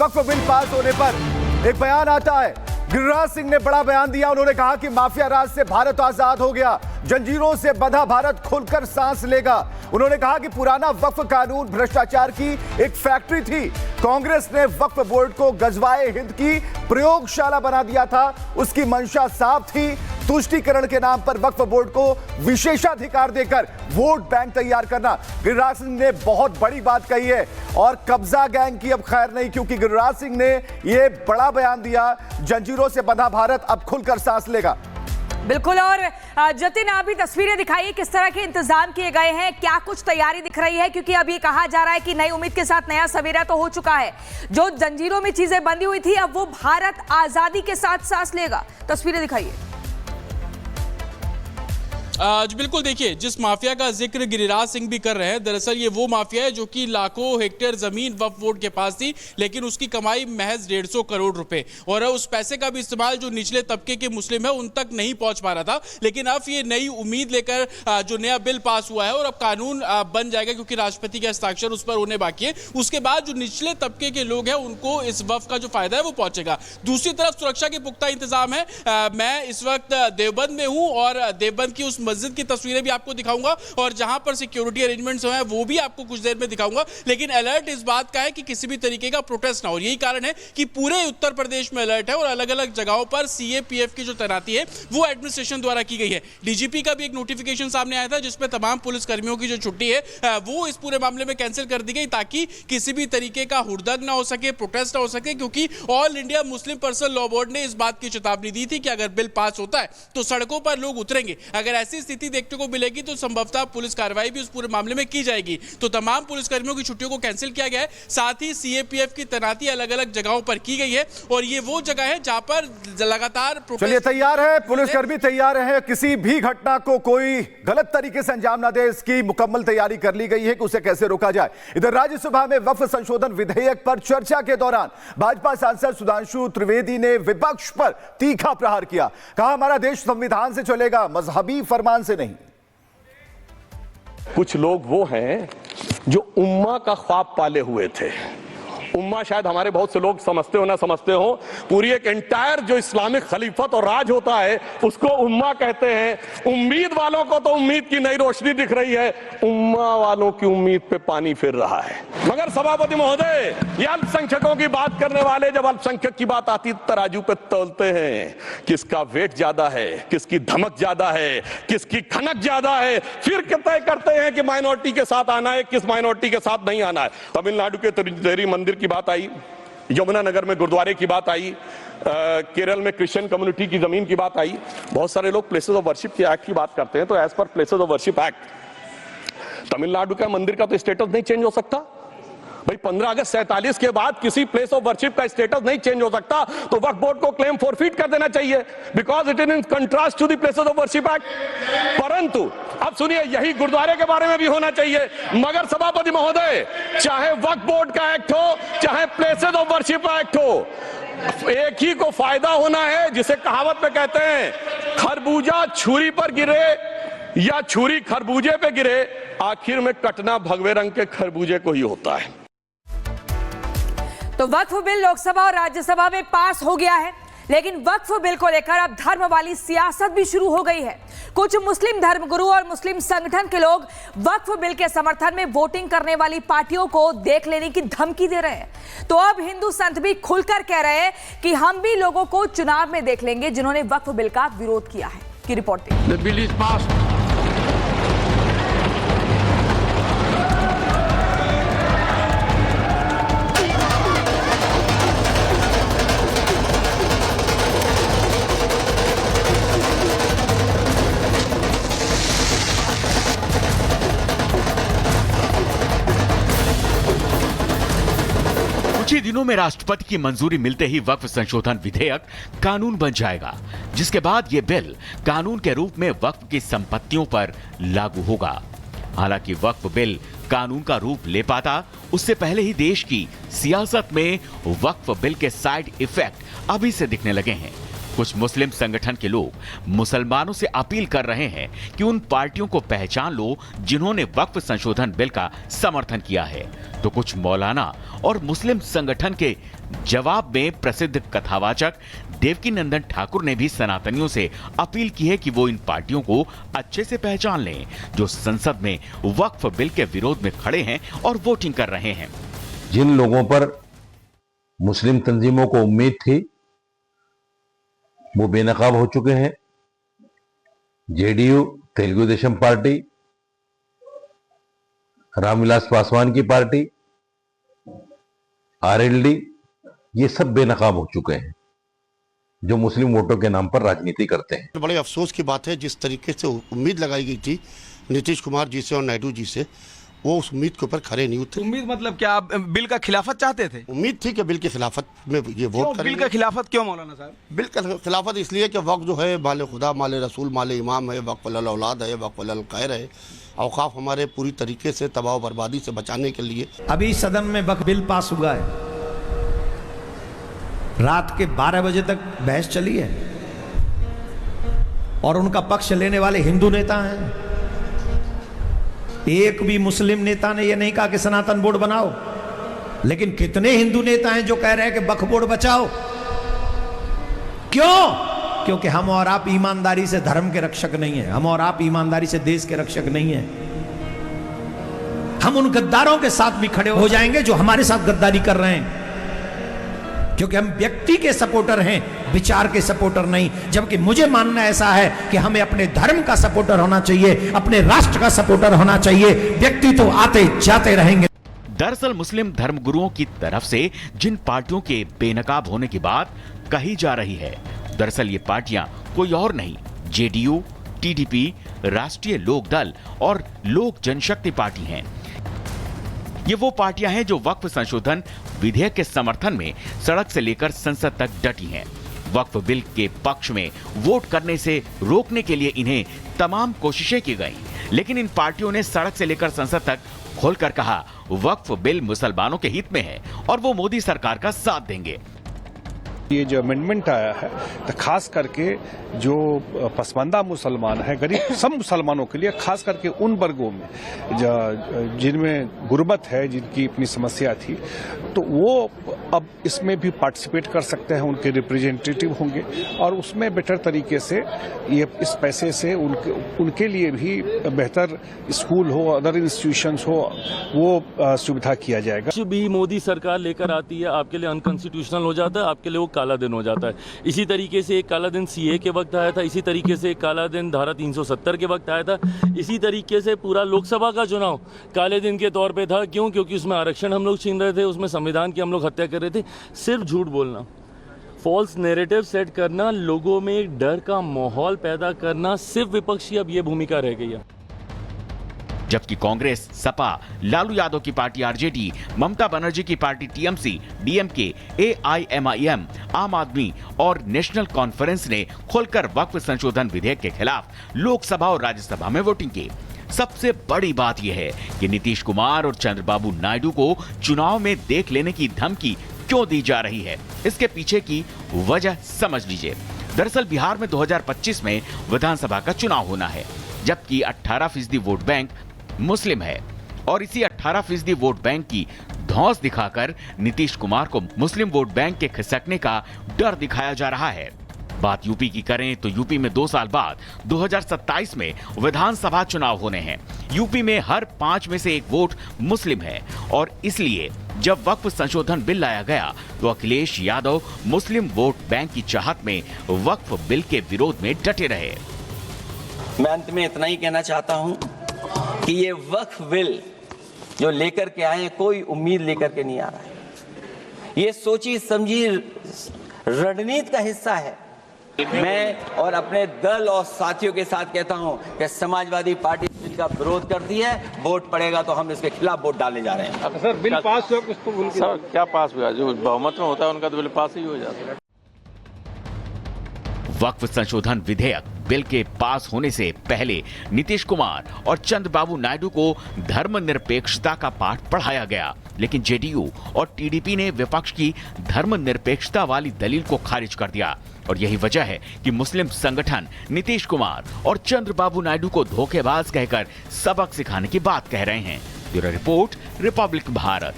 वक्फ bill pass होने पर एक बयान आता है। गिरिराज सिंह ने बड़ा बयान दिया। उन्होंने कहा कि माफिया राज से भारत आजाद हो गया, जंजीरों से बंधा भारत खुलकर सांस लेगा। उन्होंने कहा कि पुराना वक्फ कानून भ्रष्टाचार की एक फैक्ट्री थी। कांग्रेस ने वक्फ बोर्ड को गजवाए हिंद की प्रयोगशाला बना दिया था। उसकी मंशा साफ थी, तुष्टीकरण के नाम पर वक्फ बोर्ड को विशेषाधिकार देकर वोट बैंक तैयार करना। गिरिराज सिंह ने बहुत बड़ी बात कही है और कब्जा गैंग की अब खैर नहीं, क्योंकि गिरिराज सिंह ने यह बड़ा बयान दिया, जंजीरों से बंधा भारत अब खुलकर सांस लेगा। बिल्कुल। और जतिन, आप भी तस्वीरें दिखाइए, किस तरह के इंतजाम किए गए हैं, क्या कुछ तैयारी दिख रही है? क्योंकि अभी कहा जा रहा है कि नई उम्मीद के साथ नया सवेरा तो हो चुका है। जो जंजीरों में चीजें बंधी हुई थी, अब वो भारत आजादी के साथ सांस लेगा। तस्वीरें दिखाइए। जी बिल्कुल, देखिए जिस माफिया का जिक्र गिरिराज सिंह भी कर रहे हैं, दरअसल ये वो माफिया है जो कि लाखों हेक्टेयर जमीन वक्फ बोर्ड के पास थी, लेकिन उसकी कमाई महज 150 करोड़ रुपए, और उस पैसे का भी इस्तेमाल जो निचले तबके के मुस्लिम है उन तक नहीं पहुंच पा रहा था। लेकिन अब ये नई उम्मीद लेकर जो नया बिल पास हुआ है और अब कानून बन जाएगा, क्योंकि राष्ट्रपति के हस्ताक्षर उस पर होने बाकी है। उसके बाद जो निचले तबके के लोग हैं उनको इस वक्फ का जो फायदा है वो पहुंचेगा। दूसरी तरफ सुरक्षा के पुख्ता इंतजाम है। मैं इस वक्त देवबंद में हूं और देवबंद की उस मस्जिद की तस्वीरें भी आपको दिखाऊंगा और जहां पर सिक्योरिटी अरेंजमेंट्स हैं वो भी आपको कुछ देर में दिखाऊंगा। लेकिन अलर्ट इस बात का है कि किसी भी तरीके का प्रोटेस्ट ना हो। यही कारण है कि पूरे उत्तर प्रदेश में अलर्ट है और अलग अलग जगहों पर सीएपीएफ की जो तैनाती है वो एडमिनिस्ट्रेशन द्वारा की गई है। डीजीपी का भी एक नोटिफिकेशन सामने आया था जिसमें तमाम पुलिस कर्मियों की जो छुट्टी है वो इस पूरे मामले में कैंसिल कर दी गई, ताकि किसी भी तरीके का हुड़दंग ना हो सके, प्रोटेस्ट ना हो सके। क्योंकि all India Muslim personal law board ने इस बात की चेतावनी दी थी कि अगर बिल पास होता है तो सड़कों पर लोग उतरेंगे। अगर ऐसी स्थिति देखने को मिलेगी तो संभवतः पुलिस कार्रवाई भी उस पूरे मामले में की जाएगी। तो तमाम पुलिसकर्मियों की छुट्टियों को कैंसिल किया गया है। साथ ही सीएपीएफ की तैनाती अलग अलग जगहों पर की गई है और ये वो जगह है जहां पर लगातार चलिए तैयार है, पुलिसकर्मी तैयार है, किसी भी घटना को कोई गलत तरीके से अंजाम ना दे, इसकी मुकम्मल तैयारी कर ली गई है कि उसे कैसे रोका जाए। इधर राज्यसभा में वक्फ संशोधन विधेयक पर चर्चा के दौरान भाजपा सांसद सुधांशु त्रिवेदी ने विपक्ष पर तीखा प्रहार किया। कहा हमारा देश संविधान से चलेगा, मजहबी फरमान से नहीं। कुछ लोग वो हैं जो उम्मा का ख्वाब पाले हुए थे। उम्मा शायद हमारे बहुत से लोग समझते हो ना समझते हो, पूरी एक एंटायर जो इस्लामिक खलीफत और राज होता है उसको उम्मा कहते हैं। उम्मीद वालों को तो उम्मीद की नई रोशनी दिख रही है, उम्मा वालों की उम्मीद पे पानी फिर रहा है। मगर सभापति महोदय, ये अल्पसंख्यकों की बात करने वाले जब अल्पसंख्यक की बात आती तराजू पे तोलते हैं, किसका वेट ज्यादा है, किसकी धमक ज्यादा है, किसकी खनक ज्यादा है, फिर तय करते हैं कि माइनॉरिटी के साथ आना है, किस माइनॉरिटी के साथ नहीं आना है। तमिलनाडु के तिरुचेरी मंदिर की बात आई, यमुनानगर में गुरुद्वारे की बात आई, केरल में क्रिश्चियन कम्युनिटी की जमीन की बात आई। बहुत सारे लोग प्लेसेस ऑफ वर्शिप के एक्ट की बात करते हैं, तो as per places of worship act Tamil Nadu का मंदिर का तो स्टेटस नहीं चेंज हो सकता भाई। 15 अगस्त 47 के बाद किसी प्लेस ऑफ वर्शिप का स्टेटस नहीं चेंज हो सकता, तो वक्फ बोर्ड को क्लेम फॉरफिट कर देना चाहिए, because it is in contrast to the places of worship act. परंतु अब सुनिए, यही गुरुद्वारे के बारे में भी होना चाहिए। मगर सभापति महोदय, चाहे वक्फ बोर्ड का एक्ट हो, चाहे प्लेसेस ऑफ वर्शिप एक्ट हो, एक ही को फायदा होना है, जिसे कहावत में कहते हैं खरबूजा छुरी पर गिरे या छुरी खरबूजे पे गिरे, आखिर में कटना भगवे रंग के खरबूजे को ही होता है। तो वक्फ बिल लोकसभा और राज्यसभा में पास हो गया है, लेकिन वक्फ बिल को लेकर अब धर्म वाली सियासत भी शुरू हो गई है। कुछ मुस्लिम धर्मगुरु और मुस्लिम संगठन के लोग वक्फ बिल के समर्थन में वोटिंग करने वाली पार्टियों को देख लेने की धमकी दे रहे हैं। तो अब हिंदू संत भी खुलकर कह रहे हैं कि हम भी लोगों को चुनाव में देख लेंगे जिन्होंने वक्फ बिल का विरोध किया है। की रिपोर्ट। कुछ ही दिनों में राष्ट्रपति की मंजूरी मिलते ही वक्फ संशोधन विधेयक कानून बन जाएगा, जिसके बाद यह बिल कानून के रूप में वक्फ की संपत्तियों पर लागू होगा। हालांकि वक्फ बिल कानून का रूप ले पाता उससे पहले ही देश की सियासत में वक्फ बिल के साइड इफेक्ट अभी से दिखने लगे हैं। कुछ मुस्लिम संगठन के लोग मुसलमानों से अपील कर रहे हैं कि उन पार्टियों को पहचान लो जिन्होंने वक्फ संशोधन बिल का समर्थन किया है, तो कुछ मौलाना और मुस्लिम संगठन के जवाब में प्रसिद्ध कथावाचक देवकीनंदन ठाकुर ने भी सनातनियों से अपील की है कि वो इन पार्टियों को अच्छे से पहचान लें जो संसद में वक्फ बिल के विरोध में खड़े हैं और वोटिंग कर रहे हैं। जिन लोगों पर मुस्लिम तंजीमों को उम्मीद थी वो बेनकाब हो चुके हैं। जेडीयू, तेलुगु देशम पार्टी, रामविलास पासवान की पार्टी, आरएलडी, ये सब बेनकाब हो चुके हैं जो मुस्लिम वोटों के नाम पर राजनीति करते हैं। बड़े अफसोस की बात है, जिस तरीके से उम्मीद लगाई गई थी नीतीश कुमार जी से और नायडू जी से, वो उस उम्मीद के ऊपर खरे नहीं उतरे। उम्मीद मतलब क्या, आप बिल का खिलाफत चाहते थे? उम्मीद थी कि बिल की खिलाफत में ये वोट करेंगे। बिल का खिलाफत क्यों मौलाना साहब? बिल का खिलाफत इसलिए कि वक्त जो है माले खुदा, माले रसूल, माले इमाम है, वक्फ अल औलाद है, वक्फ अल खैर है। औकाफ हमारे पूरी तरीके से तबाह बर्बादी से बचाने के लिए। अभी सदन में वक्फ बिल पास हुआ है, रात के 12 बजे तक बहस चली है और उनका पक्ष लेने वाले हिंदू नेता हैं। एक भी मुस्लिम नेता ने यह नहीं कहा कि सनातन बोर्ड बनाओ, लेकिन कितने हिंदू नेता हैं जो कह रहे हैं कि वक्फ बोर्ड बचाओ। क्यों? क्योंकि हम और आप ईमानदारी से धर्म के रक्षक नहीं है, हम और आप ईमानदारी से देश के रक्षक नहीं है। हम उन गद्दारों के साथ भी खड़े हो जाएंगे जो हमारे साथ गद्दारी कर रहे हैं, क्योंकि हम व्यक्ति के सपोर्टर हैं, विचार के सपोर्टर नहीं। जबकि मुझे मानना ऐसा है कि हमें अपने धर्म का सपोर्टर होना चाहिए, अपने राष्ट्र का सपोर्टर होना चाहिए। व्यक्ति तो आते जाते रहेंगे। दरअसल मुस्लिम धर्मगुरुओं की तरफ से जिन पार्टियों के बेनकाब होने की बात कही जा रही है, दरअसल ये पार्टियां कोई और नहीं, जेडीयू, टीडीपी, राष्ट्रीय लोकदल और लोक जनशक्ति पार्टी हैं। ये वो पार्टियां हैं जो वक्फ संशोधन विधेयक के समर्थन में सड़क से लेकर संसद तक डटी हैं। वक्फ बिल के पक्ष में वोट करने से रोकने के लिए इन्हें तमाम कोशिशें की गई, लेकिन इन पार्टियों ने सड़क से लेकर संसद तक खोलकर कहा वक्फ बिल मुसलमानों के हित में है और वो मोदी सरकार का साथ देंगे। ये जो अमेंडमेंट आया है तो खास करके जो पसमानदा मुसलमान है, गरीब सब मुसलमानों के लिए, खास करके उन वर्गों में जिनमें गुर्बत है, जिनकी अपनी समस्या थी, तो वो अब इसमें भी पार्टिसिपेट कर सकते हैं, उनके रिप्रेजेंटेटिव होंगे और उसमें बेटर तरीके से ये इस पैसे से उनके लिए भी बेहतर स्कूल हो, अदर इंस्टीट्यूशंस हो, वो सुविधा किया जाएगा। कुछ भी मोदी सरकार लेकर आती है आपके लिए अनकॉन्स्टिट्यूशनल हो जाता है, आपके लिए वो काला दिन हो जाता है। इसी तरीके से एक काला दिन सीए के वक्त आया था, इसी तरीके से एक काला दिन धारा 370 के वक्त आया था, इसी तरीके से पूरा लोकसभा का चुनाव काले दिन के तौर पे था। क्यों? क्योंकि उसमें आरक्षण हम लोग छीन रहे थे, उसमें संविधान की हम लोग हत्या कर रहे थे। सिर्फ झूठ बोलना, फॉल्स नैरेटिव सेट करना, लोगों में एक डर का माहौल पैदा करना, सिर्फ विपक्ष की अब ये भूमिका रह गई है। जबकि कांग्रेस, सपा, लालू यादव की पार्टी आरजेडी, ममता बनर्जी की पार्टी टीएमसी, डीएमके, एआईएमआईएम, आम आदमी और नेशनल कॉन्फ्रेंस ने खुलकर वक्फ संशोधन विधेयक के खिलाफ लोकसभा और राज्यसभा में वोटिंग की। सबसे बड़ी बात यह है कि नीतीश कुमार और चंद्रबाबू नायडू को चुनाव में देख लेने की धमकी क्यों दी जा रही है, इसके पीछे की वजह समझ लीजिए। दरअसल बिहार में 2025 में विधानसभा का चुनाव होना है, जबकि 18% वोट बैंक मुस्लिम है और इसी 18% वोट बैंक की धौंस दिखाकर नीतीश कुमार को मुस्लिम वोट बैंक के खिसकने का डर दिखाया जा रहा है। बात यूपी की करें तो यूपी में 2 साल बाद 2027 में विधानसभा चुनाव होने हैं। यूपी में हर 5 में से 1 वोट मुस्लिम है और इसलिए जब वक्फ संशोधन बिल लाया गया तो अखिलेश यादव मुस्लिम वोट बैंक की चाहत में वक्फ बिल के विरोध में डटे रहे। मैं अंत में इतना ही कहना चाहता हूं कि ये वक्फ बिल जो लेकर के आए, कोई उम्मीद लेकर के नहीं आ रहा है। ये सोची समझी रणनीति का हिस्सा है। मैं और अपने दल और साथियों के साथ कहता हूं कि समाजवादी पार्टी इसका विरोध करती है, वोट पड़ेगा तो हम इसके खिलाफ वोट डालने जा रहे हैं। सर बिल पास हुआ, कुछ तो सर क्या पास हुआ? जो बहुमत में होता है उनका तो बिल पास ही हो जाता है। वक्फ संशोधन विधेयक बिल के पास होने से पहले नीतीश कुमार और चंद्रबाबू नायडू को धर्मनिरपेक्षता का पाठ पढ़ाया गया, लेकिन जेडीयू और टीडीपी ने विपक्ष की धर्मनिरपेक्षता वाली दलील को खारिज कर दिया। और यही वजह है कि मुस्लिम संगठन नीतीश कुमार और चंद्रबाबू नायडू को धोखेबाज कहकर सबक सिखाने की बात कह रहे हैं। Bureau report, Republic Bharat.